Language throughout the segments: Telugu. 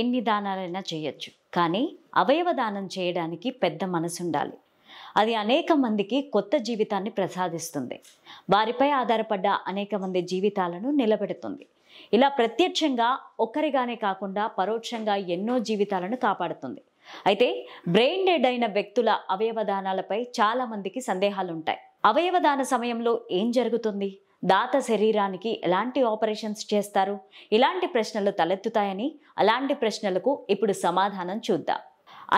ఎన్ని దానాలైనా చేయొచ్చు, కానీ అవయవ దానం చేయడానికి పెద్ద మనసు ఉండాలి. అది అనేక మందికి కొత్త జీవితాన్ని ప్రసాదిస్తుంది. వారిపై ఆధారపడ్డ అనేక మంది జీవితాలను నిలబెడుతుంది. ఇలా ప్రత్యక్షంగా ఒక్కరిగానే కాకుండా పరోక్షంగా ఎన్నో జీవితాలను కాపాడుతుంది. అయితే బ్రెయిన్ డెడ్ అయిన వ్యక్తుల అవయవ దానాలపై చాలా మందికి సందేహాలు ఉంటాయి. అవయవ దాన సమయంలో ఏం జరుగుతుంది? దాత శరీరానికి ఎలాంటి ఆపరేషన్స్ చేస్తారు? ఇలాంటి ప్రశ్నలు తలెత్తుతాయని, అలాంటి ప్రశ్నలకు ఇప్పుడు సమాధానం చూద్దాం.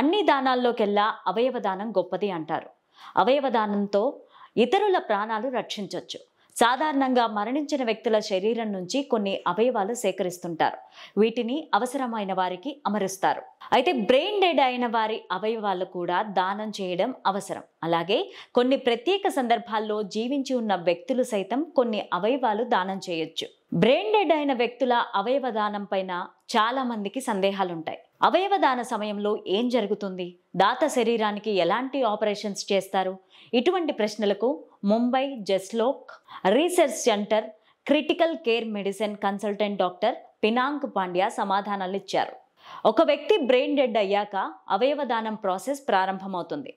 అన్ని దానాల్లోకెల్లా అవయవ దానం గొప్పది అంటారు. అవయవ దానంతో ఇతరుల ప్రాణాలు రక్షించవచ్చు. సాధారణంగా మరణించిన వ్యక్తుల శరీరం నుంచి కొన్ని అవయవాలు సేకరిస్తుంటారు. వీటిని అవసరమైన వారికి అమరుస్తారు. అయితే బ్రెయిన్ డెడ్ అయిన వారి అవయవాలు కూడా దానం చేయడం అవసరం. అలాగే కొన్ని ప్రత్యేక సందర్భాల్లో జీవించి ఉన్న వ్యక్తులు సైతం కొన్ని అవయవాలు దానం చేయొచ్చు. బ్రెయిన్ డెడ్ అయిన వ్యక్తుల అవయవ దానం పైన చాలా మందికి సందేహాలుంటాయి. అవయవ దాన సమయంలో ఏం జరుగుతుంది? దాత శరీరానికి ఎలాంటి ఆపరేషన్స్ చేస్తారు? ఇటువంటి ప్రశ్నలకు Mumbai Jaslok research centre critical care medicine consultant doctor Pinak Pandya సమాధానాలు ఇచ్చారు. ఒక వ్యక్తి బ్రెయిన్ డెడ్ అయ్యాక అవయవ దానం ప్రాసెస్ ప్రారంభమవుతుంది.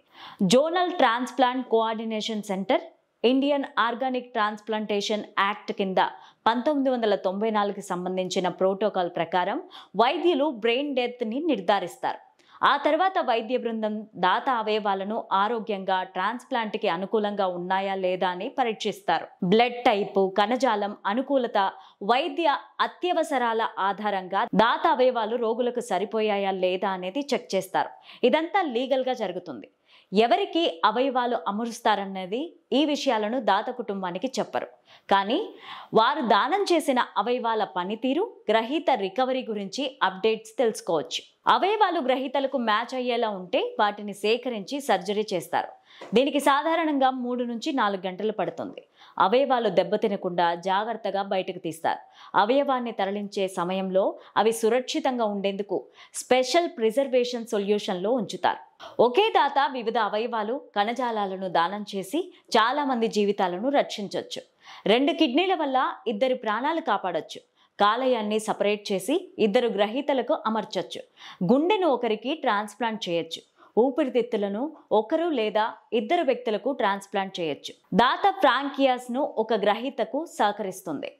Zonal transplant coordination centre Indian organic transplantation act కింద 1994కి సంబంధించిన ప్రోటోకాల్ ప్రకారం వైద్యులు బ్రెయిన్ డెత్ని నిర్ధారిస్తారు. ఆ తర్వాత వైద్య బృందం దాత అవయవాలను ఆరోగ్యంగా ట్రాన్స్ప్లాంట్కి అనుకూలంగా ఉన్నాయా లేదా అని పరీక్షిస్తారు. బ్లడ్ టైపు, కణజాలం, అనుకూలత, వైద్య అత్యవసరాల ఆధారంగా దాత అవయవాలు రోగులకు సరిపోయాయా లేదా అనేది చెక్ చేస్తారు. ఇదంతా లీగల్గా జరుగుతుంది. ఎవరికి అవయవాలు అమరుస్తారన్నది ఈ విషయాలను దాత కుటుంబానికి చెప్పరు. కానీ వారు దానం చేసిన అవయవాల పనితీరు, గ్రహీత రికవరీ గురించి అప్డేట్స్ తెలుసుకోవచ్చు. అవయవాలు గ్రహీతలకు మ్యాచ్ అయ్యేలా ఉంటే వాటిని సేకరించి సర్జరీ చేస్తారు. దీనికి సాధారణంగా 3 నుంచి 4 గంటలు పడుతుంది. అవయవాలు దెబ్బతినకుండా జాగ్రత్తగా బయటకు తీస్తారు. అవయవాన్ని తరలించే సమయంలో అవి సురక్షితంగా ఉండేందుకు స్పెషల్ ప్రిజర్వేషన్ సొల్యూషన్లో ఉంచుతారు. ఒకే దాత వివిధ అవయవాలు, కణజాలాలను దానం చేసి చాలా మంది జీవితాలను రక్షించవచ్చు. 2 కిడ్నీల వల్ల 2 ప్రాణాలు కాపాడొచ్చు. కాలేయాన్ని సపరేట్ చేసి 2 గ్రహీతలకు అమర్చొచ్చు. గుండెను ఒకరికి ట్రాన్స్ప్లాంట్ చేయొచ్చు. ఊపిరితిత్తులను 1 లేదా 2 వ్యక్తులకు ట్రాన్స్ప్లాంట్ చేయొచ్చు. దాత ఫ్రాంకియాస్ను ఒక గ్రహీతకు సహకరిస్తుంది.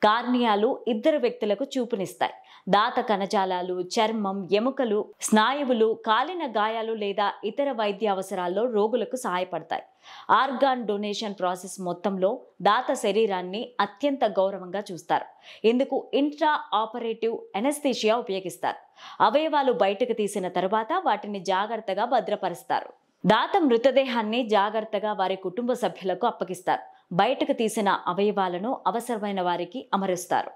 కార్నియాలు 2 వ్యక్తులకు చూపునిస్తాయి. దాత కణజాలాలు, చర్మం, ఎముకలు, స్నాయువులు కాలిన గాయాలు లేదా ఇతర వైద్య అవసరాల్లో రోగులకు సహాయపడతాయి. ఆర్గాన్ డొనేషన్ ప్రాసెస్ మొత్తంలో దాత శరీరాన్ని అత్యంత గౌరవంగా చూస్తారు. ఇందుకు ఇంట్రా ఆపరేటివ్ ఎనస్థీషియా ఉపయోగిస్తారు. అవయవాలు బయటకు తీసిన తరువాత వాటిని జాగ్రత్తగా భద్రపరుస్తారు. దాత మృతదేహాన్ని జాగ్రత్తగా వారి కుటుంబ సభ్యులకు అప్పగిస్తారు. బయటకు తీసిన అవయవాలను అవసరమైన వారికి అమరుస్తారు.